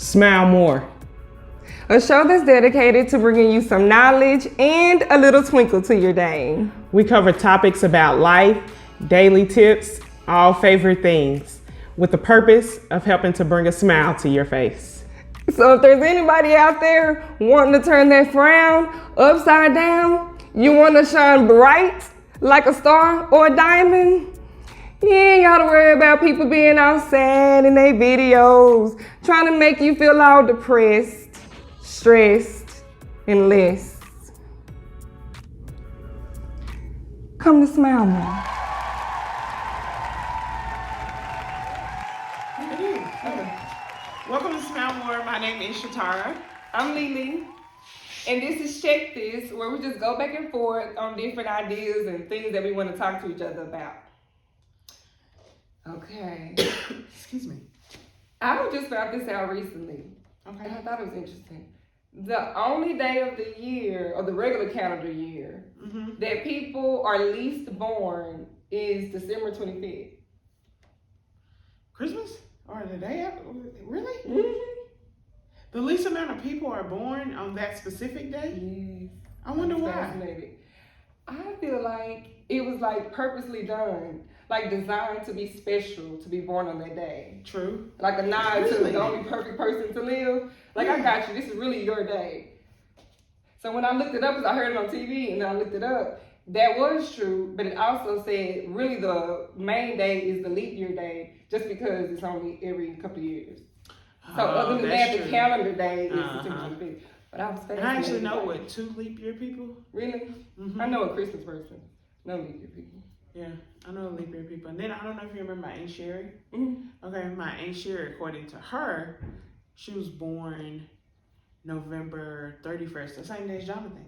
Smile More, a show that's dedicated to bringing you some knowledge and a little twinkle to your day. We cover topics about life, daily tips, all favorite things, with the purpose of helping to bring a smile to your face. So if there's anybody out there wanting to turn that frown upside down, you want to shine bright like a star or a diamond, you ain't gotta worry about people being all sad in their videos, trying to make you feel all depressed, stressed, and less. Come to Smile More. Welcome to Smile More. My name is Shatara. I'm Lily, and this is Check This, where we just go back and forth on different ideas and things that we want to talk to each other about. Okay. Excuse me. I just found this out recently. Okay. And I thought it was interesting. The only day of the year, or the regular calendar year, that people are least born is December 25th. Christmas? Or the day after? Really? Mm-hmm. The least amount of people are born on that specific day? Yes. I wonder why. Fascinated. I feel like it was like purposely done, like designed to be special to be born on that day. True. Like a nod to Really? the only perfect person to live. Like, I got you, this is really your day. So when I looked it up, because I heard it on TV and I looked it up, that was true, but it also said really the main day is the leap year day, just because it's only every couple of years. So other than that, the calendar day is September 25th. But I was fascinated. And I actually know what 2 leap year people. Really? Mm-hmm. I know a Christmas person. No leap year people. Yeah, I know leap year people. And then I don't know if you remember my Aunt Sherry. Mm-hmm. Okay, my Aunt Sherry, according to her, she was born November 31st, the same day as Jonathan.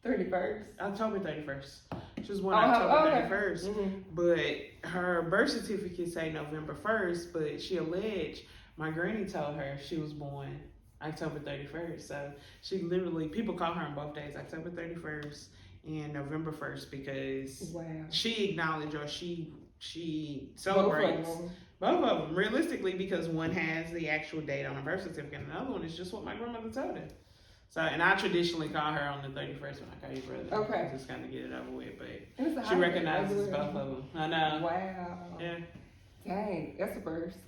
31st. October 31st. She was born October 31st. Mm-hmm. But her birth certificate say November 1st, but she alleged my granny told her she was born October 31st. So she literally, people call her on both days, October 31st and November 1st, because she acknowledged, or she celebrates both of them realistically, because one has the actual date on her birth certificate and the other one is just what my grandmother told her. So, and I traditionally call her on the 31st when I call you brother. Okay. Just kind of get it over with, but she recognizes both of them. I know. Wow. Yeah. Dang, that's a first.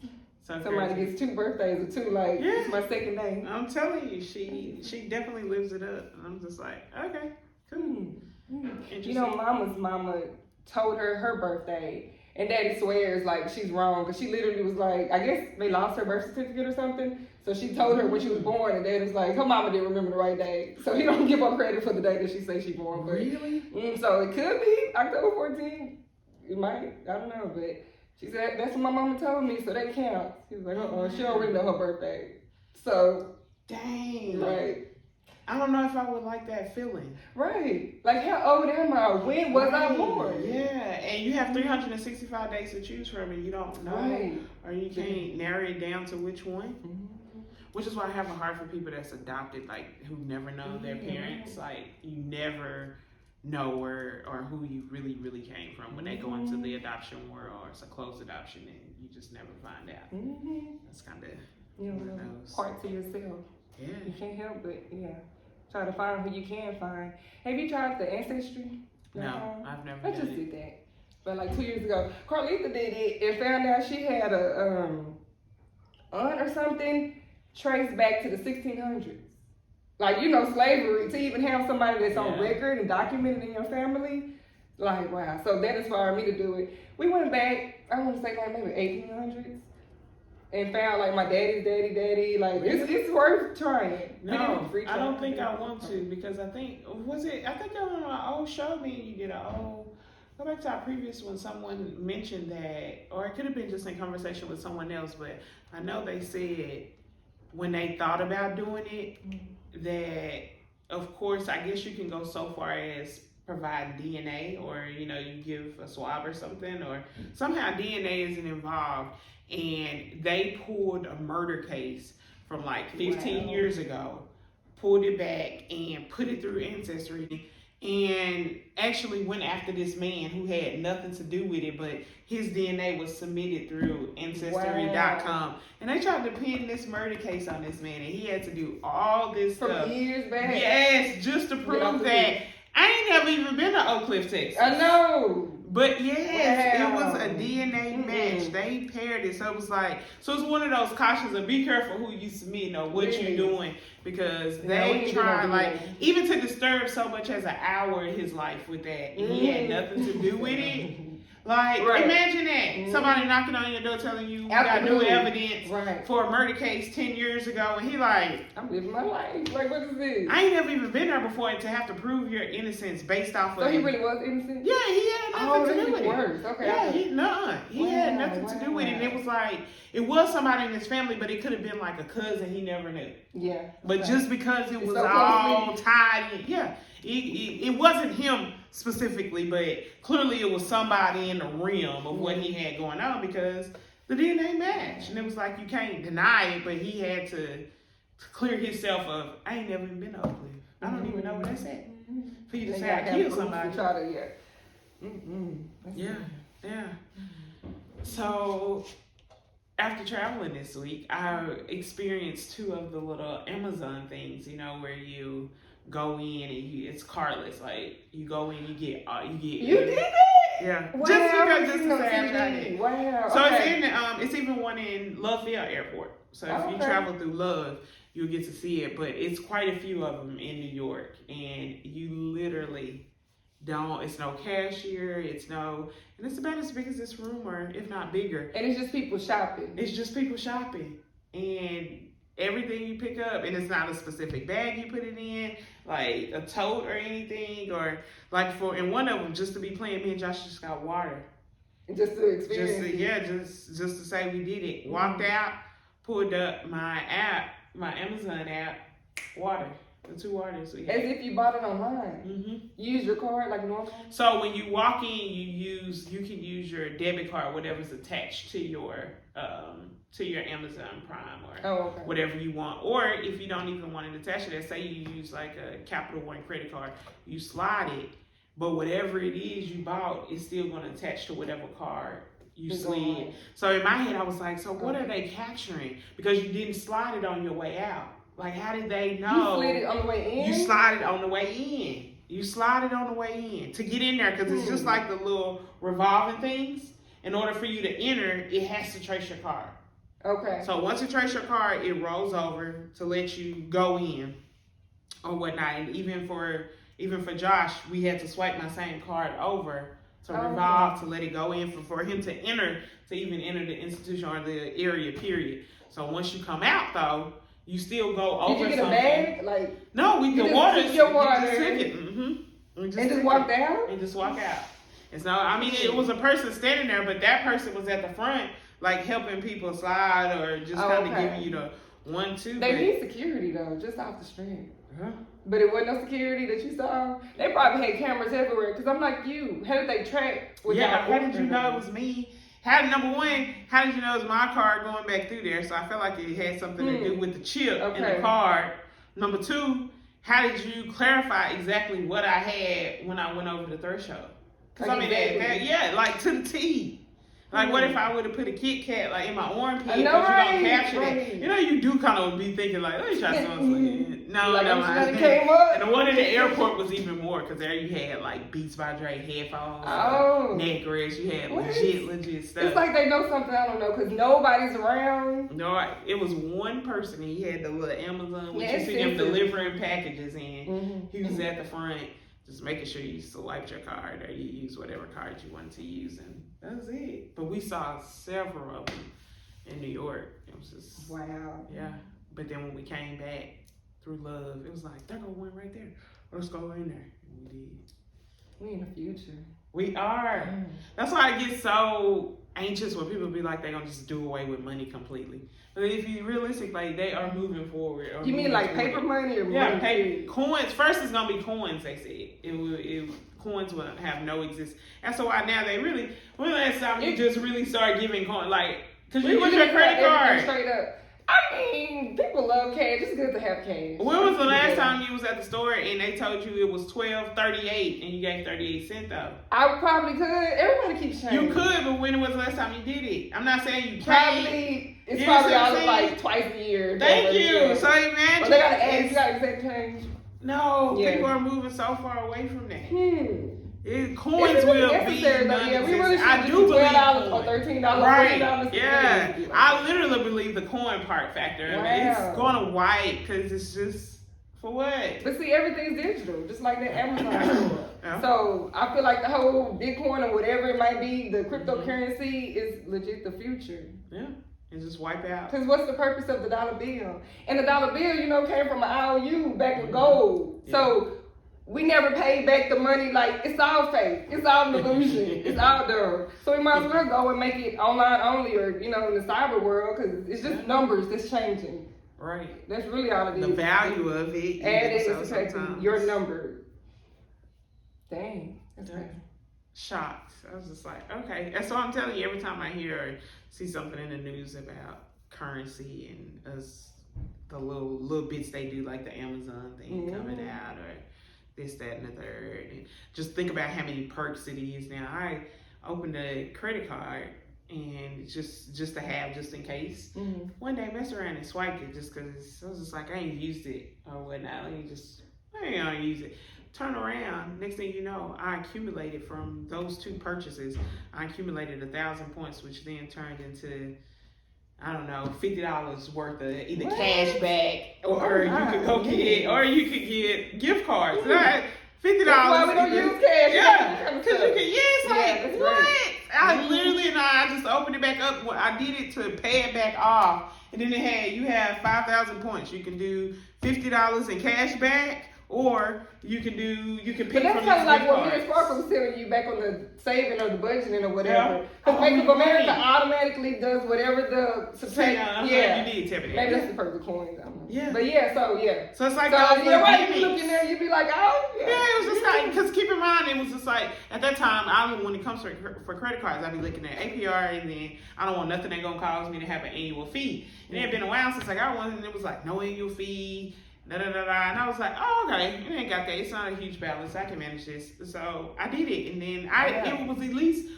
So somebody crazy. gets 2 birthdays or 2, like, yeah. It's my second day. I'm telling you, she definitely lives it up. And I'm just like, okay, cool. You know, Mama's mama told her birthday, and Daddy swears like she's wrong, because she literally was like, I guess they lost her birth certificate or something, so she told her when she was born, and Daddy was like, her mama didn't remember the right day, so he don't give her credit for the day that she say she born. But, really? So it could be October 14th. It might, I don't know, but she said that's what my mama told me, so that counts. He was like, she don't really know her birthday. So, dang. Right. I don't know if I would like that feeling. Right. Like, how old am I? When was I born? Yeah, and you have 365 days to choose from, and you don't know, or you can't narrow it down to which one. Which is why I have a heart for people that's adopted, like, who never know their parents. Like, you never know where or who you really, really came from when they go into the adoption world, or it's a closed adoption, and you just never find out. That's kind of one of those. Part to yourself. Yeah. You can't help but, try to find who you can find. Have you tried the Ancestry? No, I've never I just did that. But like 2 years ago, Carlita did it and found out she had a aunt or something traced back to the 1600s. Like, you know, slavery, to even have somebody that's on record and documented in your family. Like, wow. So that inspired me to do it. We went back, I want to say like maybe 1800s. And found like my daddy's daddy. Like, it's worth trying. No, I don't think I want to, because I think on my old show, me and you did go back to our previous one, someone mentioned that, or it could have been just in conversation with someone else, but I know they said when they thought about doing it, that of course, I guess you can go so far as provide DNA, or, you know, you give a swab or something, or somehow DNA isn't involved. And they pulled a murder case from like 15 years ago, pulled it back and put it through Ancestry, and actually went after this man who had nothing to do with it, but his DNA was submitted through Ancestry.com. And they tried to pin this murder case on this man, and he had to do all this stuff. From years back? Yes, just to prove that. I ain't never even been to Oak Cliff, Texas. I know. But yes, Wow. it was a DNA match. They paired it. So it was like, so it's one of those cautions of be careful who you submit or what you're doing, because they try, like, even to disturb so much as an hour of his life with that. And he had nothing to do with it. Like, imagine that. Somebody knocking on your door telling you got new evidence for a murder case 10 years ago, and he like, I'm living my life. Like, what is this? I ain't never even been there before, and to have to prove your innocence based off of. So he really was innocent? Yeah, he had nothing to do with it. Okay. Yeah, he had nothing to do with it. And it was like, it was somebody in his family, but it could have been like a cousin he never knew. Yeah. But just because it was so all tied in, it wasn't him specifically, but clearly it was somebody in the realm of what he had going on, because the DNA matched. And it was like, you can't deny it, but he had to clear himself of, I ain't never even been to Oak Cliff. I don't even know where that's at. For you to say I killed somebody. Yeah. So after traveling this week, I experienced 2 of the little Amazon things, where you go in and it's cardless. Like, you go in, you get. You did it? Yeah. Wow. Just to say I tried it. Wow. So it's even one in Love Field Airport. So if you travel through Love, you'll get to see it. But it's quite a few of them in New York, and you literally don't. It's no cashier. And it's about as big as this room, or if not bigger. And it's just people shopping. And everything you pick up, and it's not a specific bag you put it in, like a tote or anything, or like in one of them, just to be playing, me and Josh just got water. Just to experience. Just to say we did it. Walked out, pulled up my Amazon app, water. The 2 waters we had. As if you bought it online. You use your card like normal? So when you walk in, you can use your debit card, whatever's attached to your Amazon Prime or whatever you want. Or if you don't even want it attached to that, say you use like a Capital One credit card, you slide it, but whatever it is you bought is still going to attach to whatever card you slid. So in my head, I was like, so what are they capturing? Because you didn't slide it on your way out. Like, how did they know? You slid it on the way in? You slide it on the way in. You slide it on the way in to get in there, because it's just like the little revolving things. In order for you to enter, it has to trace your card. Okay. So once it traces your card, it rolls over to let you go in or whatnot. And even for Josh, we had to swipe my same card over to revolve to let it go in for him to even enter the institution or the area, period. So once you come out, though, you still go over something. Did you get a bag? Like, no, the water. Your water. You just took it. And just walked out? And just walk out. And so, I mean, it was a person standing there, but that person was at the front, like, helping people slide or just kind of giving you the 1-2. They need security, though, just off the street. But it wasn't no security that you saw? They probably had cameras everywhere, because I'm like you. How did they track? How did you know it was me? Number one, how did you know it was my card going back through there? So I felt like it had something to do with the chip in the card. Number 2, how did you clarify exactly what I had when I went over the threshold? Because like to the T. Like, what if I would have put a Kit Kat like in my armpit? Because you don't capture that. You do kind of be thinking like, let me try something. No. And the one in the airport was even more, because there you had like Beats by Dre headphones, neck rest. You had legit stuff. It's like they know something I don't know, because nobody's around. No, it was one person. He had the little Amazon, which you see them delivering packages in. He was at the front, just making sure you swiped your card or you use whatever card you wanted to use, and that was it. But we saw several of them in New York. It was just wow. Yeah. But then when we came back through Love, it was like, there go one right there. Let's go in there. And we did. We in the future. We are. That's why I get so anxious when people be like, they're gonna just do away with money completely. But if you realistic, like, they are moving forward. You mean like paper money or money? Coins. First, it's gonna be coins. They said coins will have no existence. And so why now they really? When last time you just really start giving coins, like, because you use your credit card straight up. I mean, people love cash. It's good to have cash. When was the last time you was at the store and they told you it was $12.38 and you gave 38 cents though? I probably could. Everybody keeps changing. You could, but when was the last time you did it? I'm not saying you probably. It's you probably all like twice a year. Thank you. So imagine. Well, they gotta ask. You gotta exact change. No, people are moving so far away from that. Coins really will be non-existent. We really I do believe $12 or $13, right? $14. Yeah, I literally believe the coin part factor. Wow. It's going to wipe because it's just for what? But see, everything's digital, just like that Amazon store. Yeah. So I feel like the whole Bitcoin or whatever it might be, the cryptocurrency is legit the future. Yeah. And just wipe out. Because what's the purpose of the dollar bill? And the dollar bill, came from an IOU back in gold. Yeah. So we never paid back the money. Like, it's all fake. It's all delusion. It's all dumb. So we might as well go and make it online only or, in the cyber world because it's just numbers that's changing. Right. That's really all it is. The value of it. And it is affecting your number. Dang. That's crazy. Shocked. I was just like, okay. And so I'm telling you, every time I hear or see something in the news about currency and the little bits they do, like the Amazon thing coming out or this, that, and the third, and just think about how many perks it is now. I opened a credit card and just to have, just in case. One day, messed around and swiped it just because I was just like, I ain't used it or whatnot. I ain't gonna use it. Turn around, next thing you know, I accumulated from those two purchases. I accumulated 1,000 points, which then turned into, I don't know, $50 worth of either cash back or you could get gift cards. $50. That's why we don't use cash. Yeah, because it's like, what? I literally, I just opened it back up. I did it to pay it back off. And then you have 5,000 points. You can do $50 in cash back. Or you can pick from But that's kind of like what Mr. Sparkle was telling you back on the saving or the budgeting or whatever. Because Bank of America automatically does whatever the subtract. You did tell me that. Maybe that's the purple coins. I don't know. Yeah. But So it's like you're right. You look in there, you be like, oh. Yeah, it was just like, because keep in mind, it was just like, at that time, when it comes for credit cards, I'd be looking at APR and then I don't want nothing that's going to cause me to have an annual fee. And it had been a while since I got one and it was like, no annual fee. And I was like, oh, okay, it ain't got that. It's not a huge balance. I can manage this. So I did it. And then it was at least,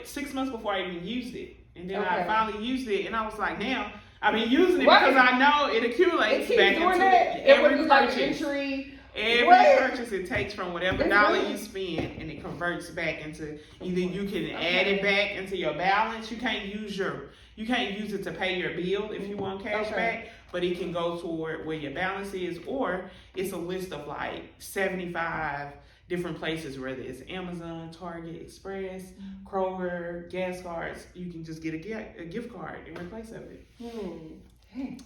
6 months before I even used it. And then I finally used it. And I was like, now, I've been using it because I know it accumulates back into every purchase. Every purchase it takes from whatever dollar you spend and it converts back into either you can add it back into your balance. You can't use it to pay your bill if you want cash back, but it can go toward where your balance is, or it's a list of like 75 different places, whether it's Amazon, Target, Express, Kroger, gas cards. You can just get a gift card in place of it.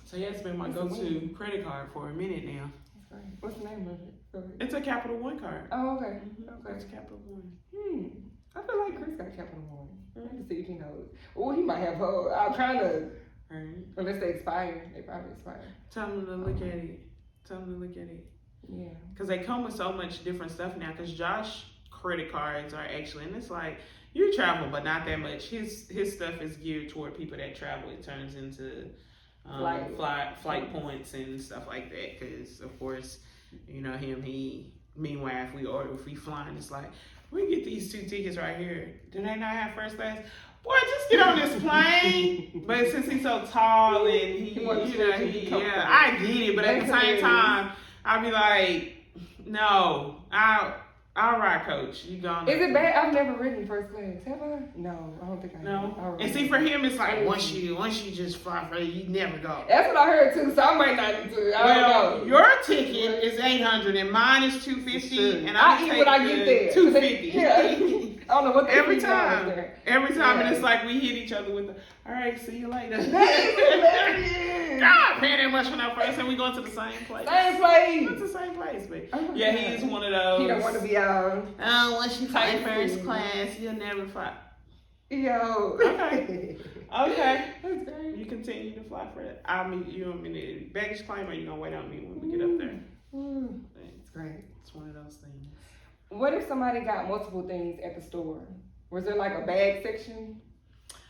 So it's been my go-to credit card for a minute now. What's the name of it? It's a Capital One card. Oh, okay. It's Capital One. I feel like Chris got Capital One. I have to see if he knows. Oh, he might have her. I'm trying to. Unless they expire. They probably expire. Tell them to look at it. Yeah. Because they come with so much different stuff now. Because Josh credit cards are actually, and it's like, you travel, but not that much. His stuff is geared toward people that travel. It turns into flight points and stuff like that. Because, of course, meanwhile, if we flying, it's like, we get these 2 tickets right here. Do they not have first class? Boy, just get on this plane. But since he's so tall and I get it. But at the same time, I'll be like, no, I'll ride coach. You gone? Is it bad? I've never ridden first class. Have I? No, I don't think I have. No. And see, for him, it's like once you just fly first, you never go. That's what I heard too. So I might not need to. I don't know. Your ticket is $800 and mine is $250, and I eat when I get there. $250. Yeah. I don't know what every time, and it's like we hit each other with the, all right, see you later. God, paying that much for that price, and we going to the same place. It's the same place, but he is one of those. He don't want to be once you fly first class, you'll never fly. Yo. Okay. That's great. You continue to fly for it. I'll meet you in the baggage claim, or you gonna wait on me when we get up there? It's great. It's one of those things. What if somebody got multiple things at the store? Was there like a bag section?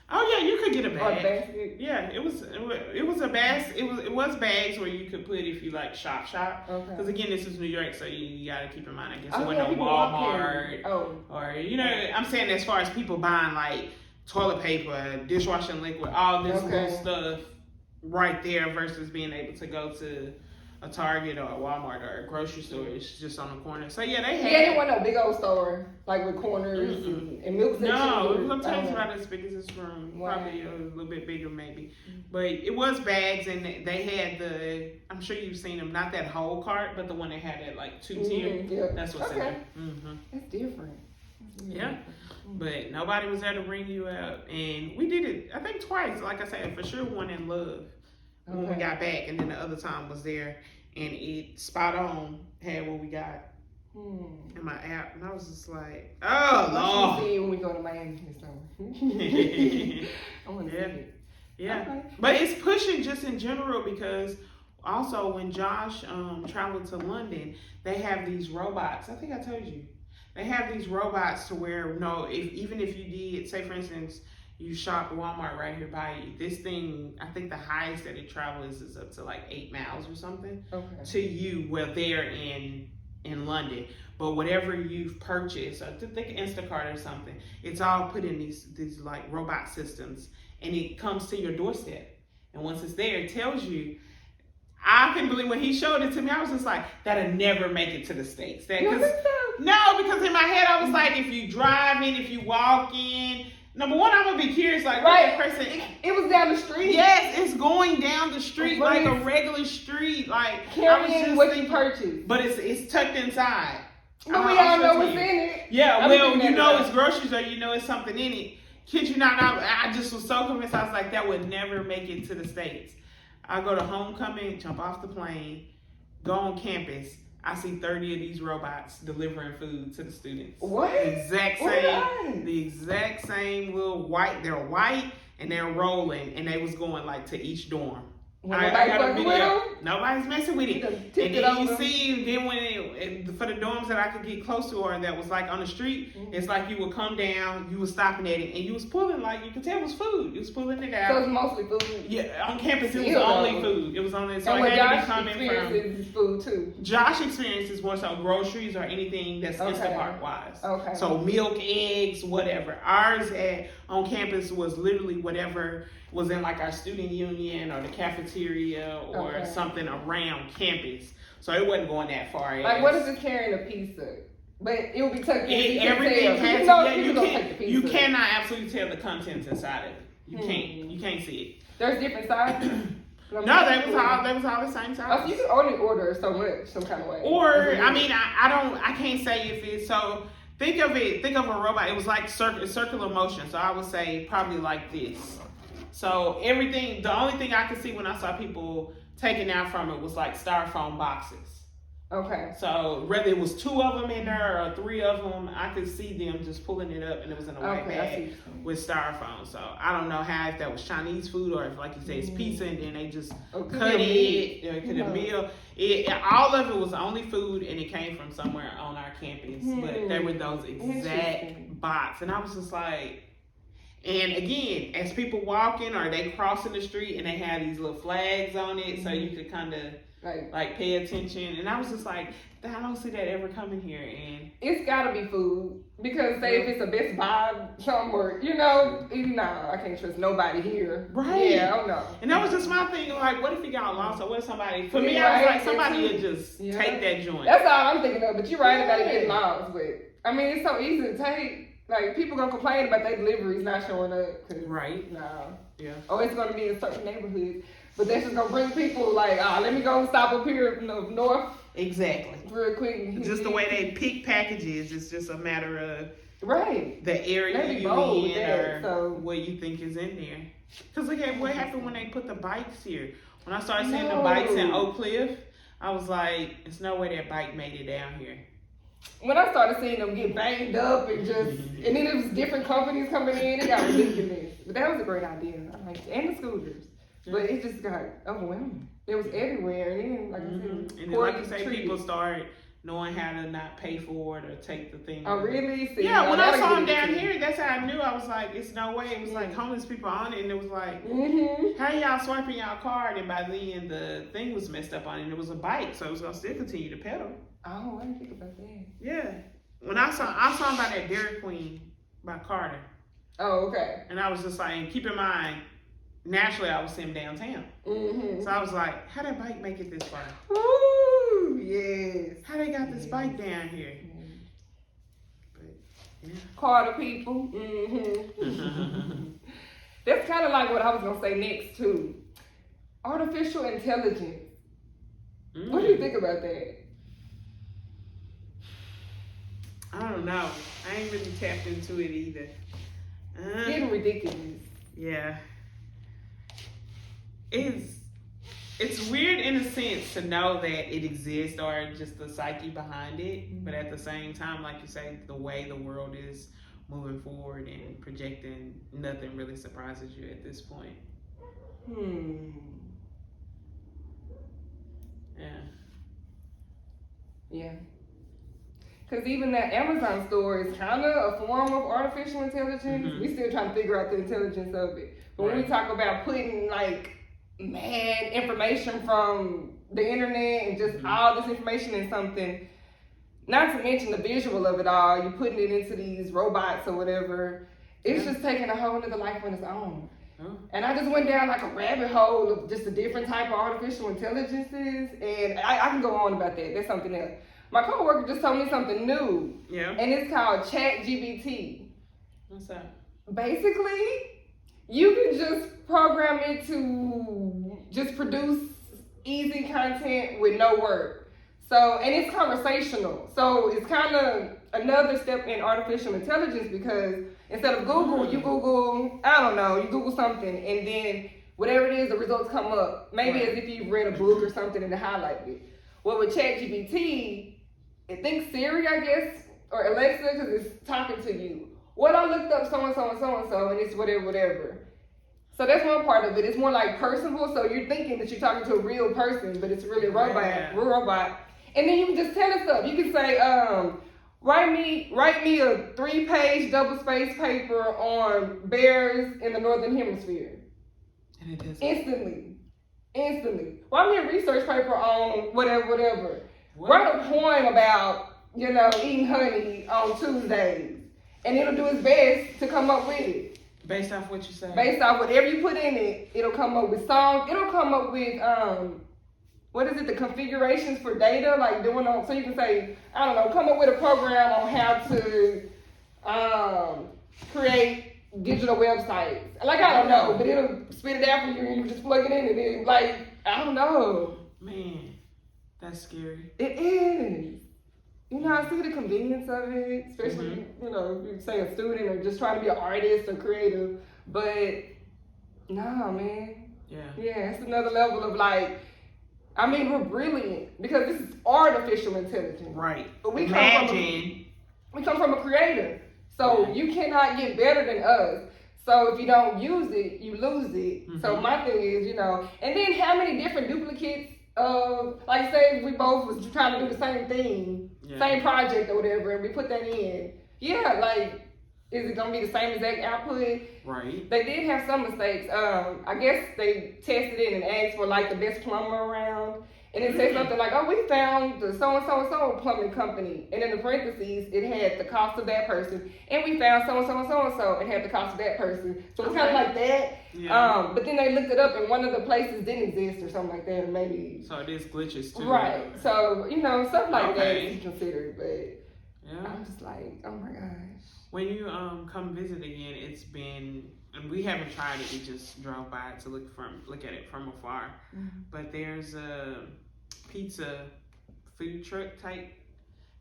Oh yeah, you could get a Or bag. basket? Yeah, it was a bag. It was bags where you could put if you like shop. Okay. Because again, this is New York, so you gotta keep in mind. I guess Oh, it wasn't yeah, no people walk Walmart carry. Oh. or I'm saying as far as people buying like toilet paper, dishwashing liquid, all this little stuff right there versus being able to go to a Target or a Walmart or a grocery store. It's just on the corner. So yeah, they had. Yeah, it wasn't no big old store like with corners and milk sections. No, it was about as big as this room. Wow. Probably a little bit bigger maybe. But it was bags, and they had I'm sure you've seen them, not that whole cart, but the one that had that like 2-tier. Yeah. That's what's in there. That's different. Yeah. But nobody was there to bring you out. And we did it, I think twice. Like I said, for sure one in Love when we got back. And then the other time was there. And it spot on had what we got in my app. And I was just like, oh, Lord. See when we go to Miami this summer. I want to see it. Yeah. Okay. But it's pushing just in general because also when Josh traveled to London, they have these robots. I think I told you. They have these robots to where, even if you did, say for instance, you shop Walmart right here by you, this thing, I think the highest that it travels is up to like 8 miles or something to you where they're in London. But whatever you've purchased, or think Instacart or something, it's all put in these like robot systems and it comes to your doorstep. And once it's there, it tells you. I couldn't believe when he showed it to me, I was just like, that'll never make it to the States. No, because in my head, I was like, if you drive in, if you walk in, number one, I'm going to be curious, like, right. What person. It was down the street. Yes, it's going down the street like a regular street. Like, carrying what you purchased. But it's tucked inside. But we all know what's in it. Yeah, it's groceries or it's something in it. Kid you not, I just was so convinced. I was like, that would never make it to the States. I go to homecoming, jump off the plane, go on campus. I see 30 of these robots delivering food to the students. What? The exact same little white. They're white and they're rolling, and they was going like to each dorm. I got a video. Nobody's messing with it. And then you see, for the dorms that I could get close to or that was like on the street, it's like you would come down, you was stopping at it, and you was pulling, like you could tell it was food. You was pulling it out. So it's mostly food? Yeah, on campus it was only food. It was only, so it had to be coming from. Food too. Josh experiences more so groceries or anything that's Instacart wise. Okay. So milk, eggs, whatever. Ours on campus was literally whatever was in like our student union or the cafeteria or something around campus. So it wasn't going that far. Like what is it carrying a piece of? But it will be tucked in. Everything has you cannot absolutely tell the contents inside of it. You can't see it. There's different sizes. No, they was all the same size. Oh, so you can only order so much, some kind of way. Or I can't say if it's so. Think of a robot. It was like circular motion. So I would say probably like this. So everything, the only thing I could see when I saw people taking out from it was like styrofoam boxes. Okay. So whether it was 2 of them in there or 3 of them, I could see them just pulling it up, and it was in a white bag with styrofoam. So I don't know if that was Chinese food or if, like you say, it's pizza, and then they just cut it. It could have meal. All of it was only food, and it came from somewhere on our campus. But there were those exact bots, and I was just like. And again, as people walking or they crossing the street and they had these little flags on it, so you could kind of like pay attention. And I was just like, I don't see that ever coming here. And it's gotta be food because say if it's a Best Buy somewhere, I can't trust nobody here. Right? Yeah, I don't know. And that was just my thing. Like, what if he got lost or what if somebody? For me, I was like, somebody would just take that joint. That's all I'm thinking of. But you're right about it getting lost. But I mean, it's so easy to take. Like, people gonna complain about their deliveries not showing up. Right. No. Yeah. Oh, it's gonna be in certain neighborhoods. But that's just gonna bring people like, let me go stop up here north. Exactly. Real quick. Just the way they pick packages, it's just a matter of the area you're in or what you think is in there. Because look at what happened when they put the bikes here. When I started seeing the bikes in Oak Cliff, I was like, there's no way that bike made it down here. When I started seeing them get banged up and and then it was different companies coming in, it got ridiculous. But that was a great idea. And the scooters. But it just got overwhelming. It was everywhere. And then, like I said, and then, like you say, people start knowing how to not pay for it or take the thing. Oh, really? See, Yeah, when I that'll saw get them me down too. here, that's how I knew. I was like, it's no way. It was like homeless people on it, and it was like, Mm-hmm. how y'all swiping y'all card? And by then, the thing was messed up on it, and it was a bike, so it was gonna still continue to pedal. Oh, I didn't think about that. Yeah. When I saw him by that Dairy Queen by Carter, Oh, okay. and I was just like, and keep in mind, naturally I was seeing downtown, Mm-hmm. so I was like, how that bike make it this far? Ooh, yes. How they got this bike down here? But, yeah. Carter people. Mm-hmm. That's kind of like what I was gonna say next too. Artificial intelligence. What do you think about that? I don't know. I ain't really tapped into it either. It's getting ridiculous. Yeah. It's weird in a sense to know that it exists or just the psyche behind it, but at the same time, like you say, the way the world is moving forward and projecting, nothing really surprises you at this point. Yeah. Because even that Amazon store is kind of a form of artificial intelligence. Mm-hmm. We still trying to figure out the intelligence of it. But when we talk about putting like mad information from the internet and just all this information in something, not to mention the visual of it all, you're putting it into these robots or whatever, it's just taking a whole nother life on its own. And I just went down like a rabbit hole of just the different type of artificial intelligences, and I can go on about that. That's something else. My coworker just told me something new. Yeah. And it's called ChatGPT. What's that? Basically, you can just program it to just produce easy content with no work. So, and it's conversational. So it's kind of another step in artificial intelligence, because instead of Google, you Google, I don't know, you Google something, and then whatever it is, the results come up. Maybe as if you've read a book or something and it highlighted it. Well, with ChatGPT, it thinks Siri, I guess, or Alexa, because it's talking to you. Well, I looked up so-and-so and so-and-so, and it's whatever. So that's one part of it. It's more like personable, so you're thinking that you're talking to a real person, but it's really a robot. And then you can just tell it stuff. You can say, write me a 3-page double-spaced paper on bears in the northern hemisphere. And it does. Instantly. Write me a research paper on whatever. Write a poem about, eating honey on Tuesdays. And it'll do its best to come up with it. Based off what you say. Based off whatever you put in it, it'll come up with songs. It'll come up with, the configurations for data, like so you can say, I don't know, come up with a program on how to create digital websites. Like, I don't know, but it'll spit it out for you and you just plug it in and then, like, I don't know. Man, that's scary. It is. I see the convenience of it, especially, if you say a student or just trying to be an artist or creative, but nah, man. Yeah, it's another level of like, we're brilliant because this is artificial intelligence. Right. But we come from a creator. So you cannot get better than us. So if you don't use it, you lose it. So my thing is, and then how many different duplicates of, like say we both was trying to do the same thing, same project or whatever, and we put that in. Yeah, like, is it gonna be the same exact output? Right. They did have some mistakes. I guess they tested it and asked for like the best plumber around. And it said something like, we found the so-and-so plumbing company. And in the parentheses, it had the cost of that person. And we found so-and-so and had the cost of that person. So it's kind of like that. Yeah. But then they looked it up and one of the places didn't exist or something like that. Or maybe. So it is glitches too. Right. So, stuff like that is considered. But I'm just like, oh my gosh. When you come visit again, it's been, and we haven't tried it, we just drove by to look at it from afar. But there's a pizza food truck type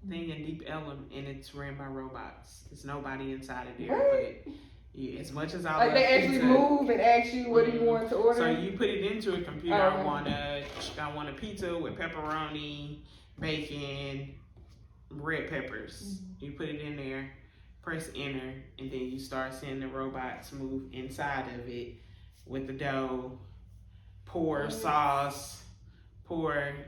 thing in Deep Ellum, and it's ran by robots. There's nobody inside of there. What? But yeah, as much as I like love they actually pizza, move and ask you what do you want to order. So you put it into a computer. I want a pizza with pepperoni, bacon, red peppers. You put it in there, press enter, and then you start seeing the robots move inside of it with the dough, pour sauce,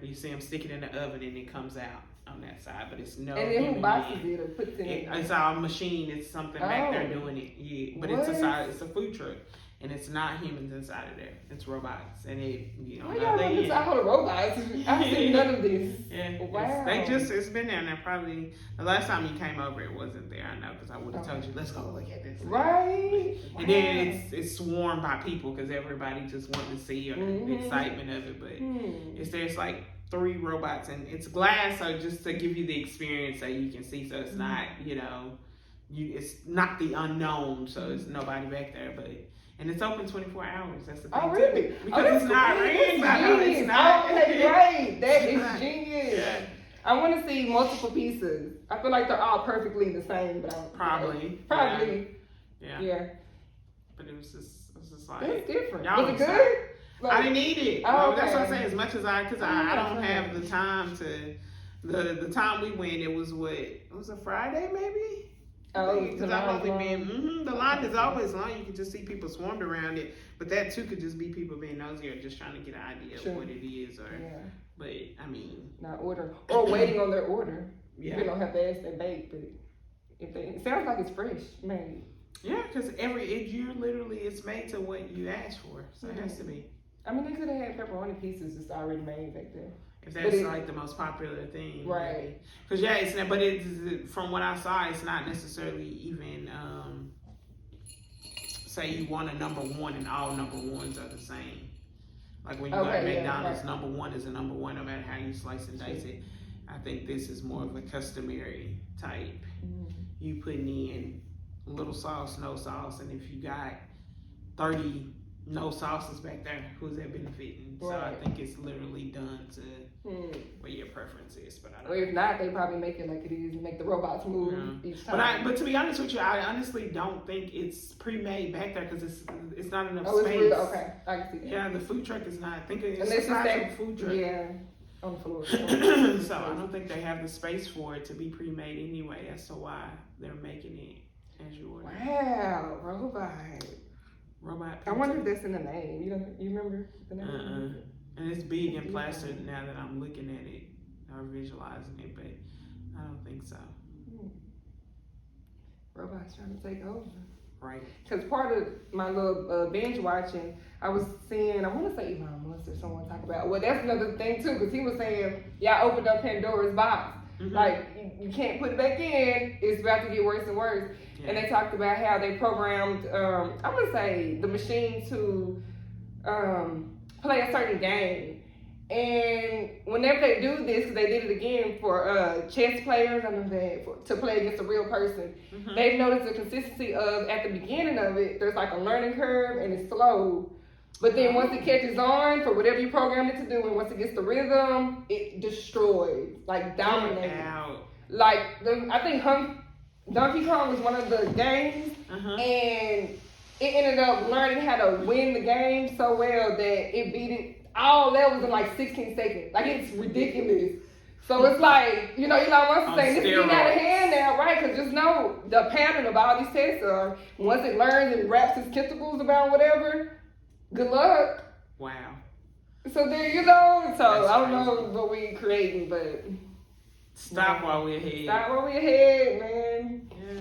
you see them stick it in the oven and it comes out. on that side, but it's no. And then who human boxes being. it or puts it in? It's our machine. It's something back there Oh. doing it. Yeah, but What? it's a food truck, and it's not humans inside of there. It's robots, and Why y'all know this all the robots? I've seen none of this. Yeah, Wow. it's been there. And probably the last time you came over, it wasn't there. I know because I would have told you, let's go look at this. Right. And then it's swarmed by people because everybody just wanting to see the excitement of it. But there's like 3 robots, and it's glass, so just to give you the experience so you can see, so it's not it's not the unknown, so it's nobody back there, but. And it's open 24 hours. That's the thing. Oh, really? Too. Because it's not ran by them. It's not. Okay, right. That is genius. Yeah. I want to see multiple pieces. I feel like they're all perfectly the same, but Probably. Yeah. But it was just like. That's different. Y'all Was it good? Like, I didn't eat it. Oh, That's what I'm okay. saying. As much as I don't have the time to. The time we went, it was a Friday maybe. Because I've only been. The line is always long. You can just see people swarmed around it, but that too could just be people being nosy or just trying to get an idea of what it is, or. Yeah. But I mean. Not ordering or waiting on their order. Yeah. You don't have to ask their bake, but it sounds like it's fresh, maybe. Yeah, because it's made to what you asked for, so it has to be. I mean, they could have had pepperoni pieces just already made back there. If that's like the most popular thing, right? Because it's not. But it's from what I saw, it's not necessarily even. Say you want a number 1 and all number 1s are the same. Like when you go to McDonald's, number 1 is a number 1, no matter how you slice and dice it. I think this is more of a customary type. You putting in a little sauce, no sauce, and if you got 30 no sauces back there, who's that benefiting? Right. So I think it's literally done to what your preference is. But I don't. Or if not, they probably make it like it is and make the robots move each time. But to be honest with you, I honestly don't think it's pre-made back there because it's not enough space. It's real, okay, I can see that. Yeah, the food truck is not. I think it's the size of a food truck. Yeah, on the floor. So I don't think they have the space for it to be pre-made anyway. As to why they're making it as you order. Wow, robot. I wonder if that's in the name. You remember the name? And it's big and plastered now that I'm looking at it or visualizing it, but I don't think so. Robots trying to take over. Right. Because part of my little binge watching, I was seeing, I want to say Elon Musk or someone talk about, well, that's another thing too, because he was saying, y'all opened up Pandora's box. Like, you can't put it back in, it's about to get worse and worse. Yeah. And they talked about how they programmed, I'm going to say, the machine to play a certain game. And whenever they do this, because they did it again for chess players, I know that, to play against a real person, they've noticed the consistency of, at the beginning of it, there's like a learning curve and it's slow. But then once it catches on for whatever you programmed it to do, and once it gets the rhythm, it destroys, like dominates. Like, I think Donkey Kong was one of the games, and it ended up learning how to win the game so well that it beat it all levels in like 16 seconds. Like, it's ridiculous. So it's like, Elon Musk is saying, this is getting out of hand now, right? Because just know the pattern of all these tests are, once it learns and wraps its tentacles around whatever, good luck. Wow. So there you go. So I don't know what we creating, but stop while we're ahead. Stop while we're ahead, man. Yeah.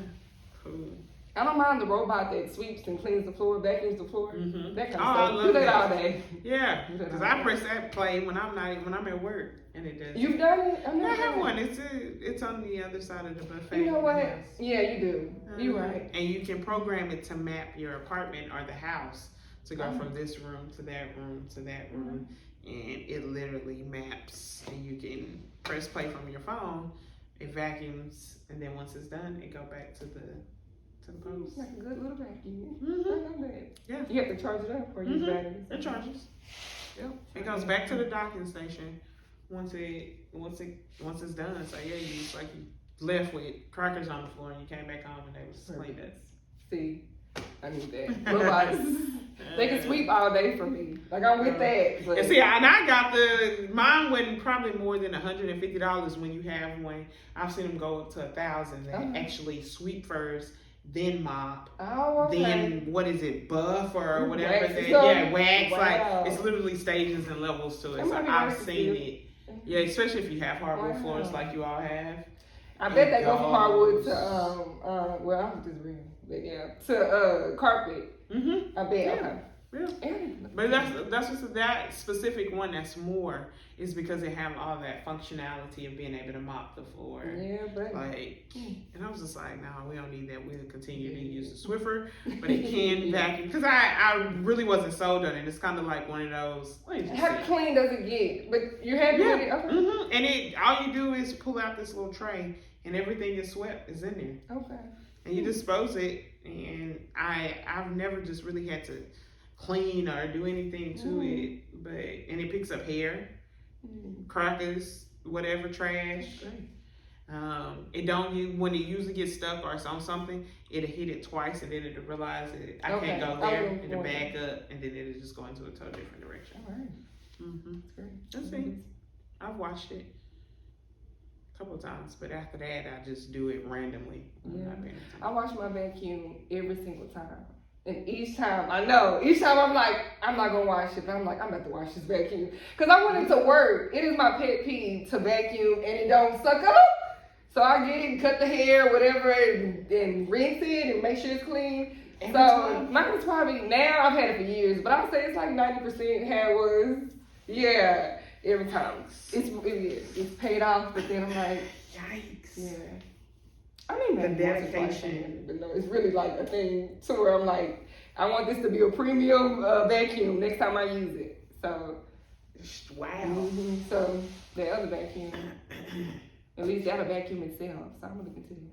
Cool. I don't mind the robot that sweeps and cleans the floor, vacuums the floor. That kind of stuff. I love do that all day. Yeah. Because I press that play when I'm at work, and it does. You've done it? I have one. It's on the other side of the buffet. You know what? Yeah, you do. You're right. And you can program it to map your apartment or the house. To go from this room to that room to that room, and it literally maps, and you can press play from your phone, it vacuums, and then once it's done, it go back to the post. It's like a good little vacuum. I love that. Yeah. You have to charge it up or use batteries. It charges. Yep. It goes back to the docking station once it's done. So yeah, it's like you left with crackers on the floor, and you came back home and they was cleaned up. See. I need that. Robots, they can sweep all day for me. Like, I'm with that. But. And see, and I got mine went probably more than $150 when you have one. I've seen them go up to $1,000 and actually sweep first, then mop, then what is it, buff or whatever? Wax. Yeah, wax. Wow. Like, it's literally stages and levels to it. So I've seen it Yeah, especially if you have hardwood Wow. floors like you all have. I bet they go from hardwood goes- to well, I was just reading, but yeah, to carpet. Mm-hmm. I bet. Yeah. Okay. Yeah. But that's just that specific one that's more is because they have all that functionality of being able to mop the floor. Yeah, but Like, and I was just like, no, we don't need that. We'll continue to use the Swiffer, but it can vacuum. Because I really wasn't sold on it. It's kind of like one of those. How clean does it get? But you're happy with it? Okay. Mm-hmm. And all you do is pull out this little tray, and everything is swept is in there. Okay. And you dispose it. And I've never just really had to clean or do anything to it, and it picks up hair, crackers, whatever, trash. It don't when it usually gets stuck or it's on something, it'll hit it twice and then it'll realize it I can't go there, it'll back up and then it'll just go into a totally different direction. All right. Mm-hmm. That's great. That's it. I've watched it a couple of times, but after that I just do it randomly. Yeah. I wash my vacuum every single time. And each time I'm like, I'm not gonna wash it, but I'm like, I'm about to wash this vacuum. Cause I want it to work. It is my pet peeve to vacuum and it don't suck up. So I get it and cut the hair, whatever, and rinse it and make sure it's clean. Mine is probably, now I've had it for years, but I'll say it's like 90% how it was. Yeah, every time. It's paid off, but then I'm like, yikes. Yeah. I mean, the dedication. But no, it's really like a thing to where I'm like, I want this to be a premium vacuum next time I use it. So, wow. Mm-hmm. So the other vacuum, at least that'll vacuum itself. So I'm gonna continue.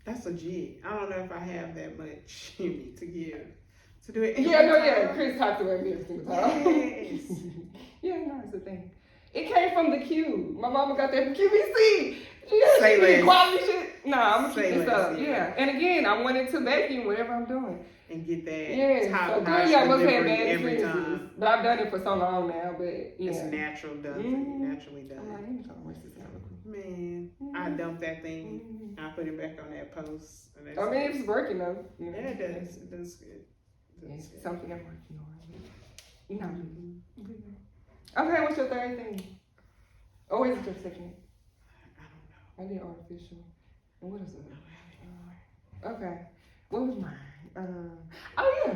That's legit. I don't know if I have that much in me to give to do it. Yeah. Chris talked to me every single time. Yes. Yeah, no, it's a thing. It came from the Q. My mama got that from QVC. Say less. Quality shit. Nah, I'm gonna keep this less, up. Yeah. And again, I wanted to vacuum whatever I'm doing. And get that top notch delivery every time. But I've done it for so long now, but yeah. It's natural done. Mm-hmm. Naturally done. I'm like, let me try to wash this out real quick. Man, I dump that thing. I put it back on that post. And I mean, it's working though. You know? Yeah, it does. It does good. It's something I'm working on. You know. Okay, what's your third thing? Or is it your second? I did artificial. And what is it? Okay. What was mine? Oh yeah.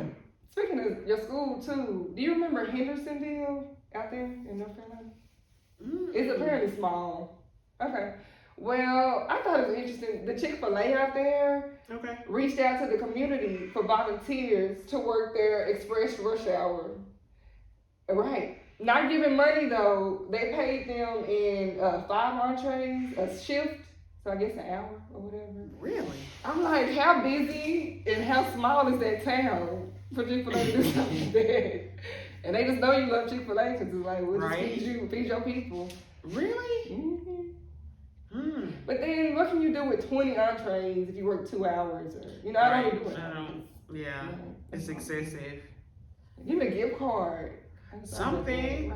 Speaking of your school too, do you remember Hendersonville out there in North Carolina? It's apparently small. Okay. Well, I thought it was interesting. The Chick-fil-A out there reached out to the community for volunteers to work their express rush hour. Right. Not giving money though. They paid them in 5 entrees a shift. So I guess an hour or whatever. Really? I'm like, how busy and how small is that town for Chick-fil-A to do something like that? And they just know you love Chick-fil-A because it's like, we'll just feed your people. Really? Mm-hmm. But then what can you do with 20 entrees if you work 2 hours? Or, I don't need to Yeah, it's excessive. Give me a gift card. Something.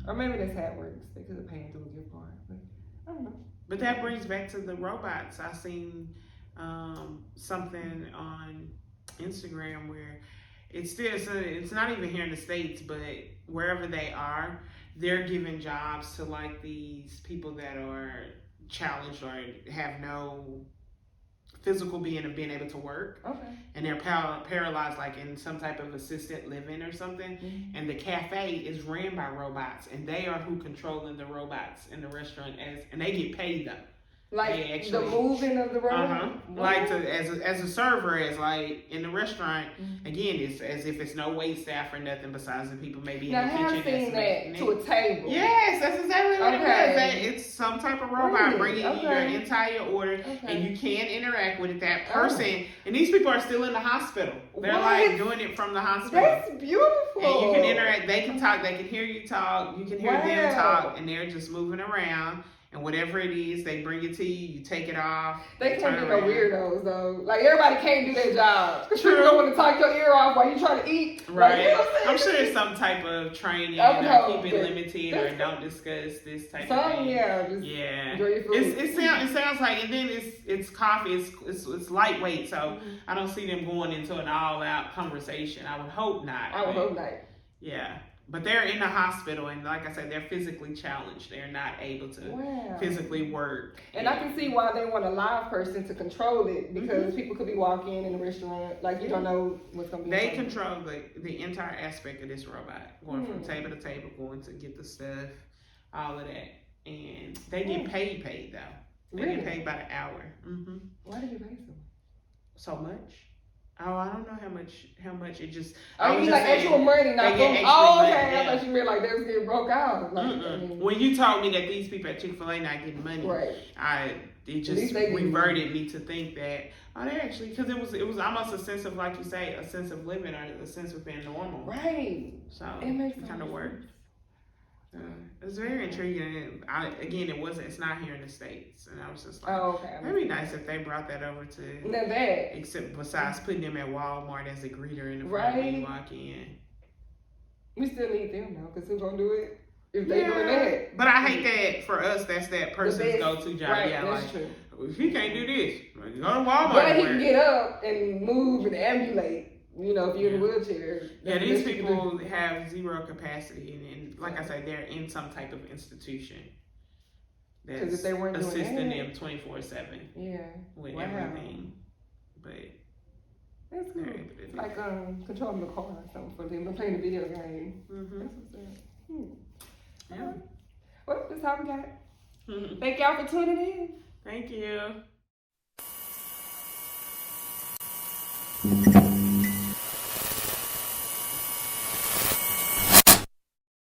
Or maybe that's how it works. They could have paid through a gift card. But I don't know. But that brings back to the robots. I seen something on Instagram where it's not even here in the States, but wherever they are, they're giving jobs to like these people that are challenged or have no physical being of being able to work. Okay. And they're paralyzed like in some type of assisted living or something. Mm-hmm. And the cafe is ran by robots and they are who controlling the robots in the restaurant and they get paid them. Like actually, the moving of the robot? Like as a server, as like in the restaurant, again, it's as if it's no wait staff or nothing besides the people maybe in the kitchen. Now, seen that to a table. Yes, that's exactly what it was. It's some type of robot bringing you your entire order, and you can interact with that person. And these people are still in the hospital. They're like doing it from the hospital. That's beautiful. And you can interact. They can talk. They can hear you talk. You can hear them talk, and they're just moving around. And whatever it is, they bring it to you. You take it off. They can't be no weirdos though. Like everybody can't do their job. Cause you don't want to talk your ear off while you trying to eat. Right. Like, I'm sure there's some type of training or keep it limited or don't discuss this type of thing. Yeah. Enjoy your food. It sounds like, and then it's coffee. It's lightweight, so I don't see them going into an all out conversation. I would hope not. I would hope not. Yeah. But they're in the hospital, and like I said, they're physically challenged. They're not able to physically work. And I can see why they want a live person to control it, because people could be walking in the restaurant, like you don't know what's going to be. They control the entire aspect of this robot, going from table to table, going to get the stuff, all of that. And they get paid though. They get paid by the hour. Why do you pay so much? Oh, I don't know how much it just. Oh, you like actual money, not from. Oh, okay. I thought you meant like they was getting broke out. Like, when you told me that these people at Chick-fil-A not getting money, it just reverted me to think that they actually, because it was almost a sense of, like you say, a sense of living or a sense of being normal. Right. So it kind of worked. It's very intriguing. It's not here in the States, and I was just like, that'd be nice if they brought that over to. Except besides putting them at Walmart as a greeter in the front when you walk in. We still need them though, because who's gonna do it if they doing that? But I hate that for us. That's that person's go-to job. Right, that's true. If he can't do this, go to Walmart. But he can get up and move and ambulate. You know, if you're in a wheelchair. Yeah, these people have zero capacity, and like I said, they're in some type of institution that's if they weren't assisting doing them 24/7. Yeah, with everything. But that's cool. It's like controlling the car or something for them. I'm playing a video game. That's what's up. Yeah. Well, that's all we got. Thank y'all for tuning in. Thank you.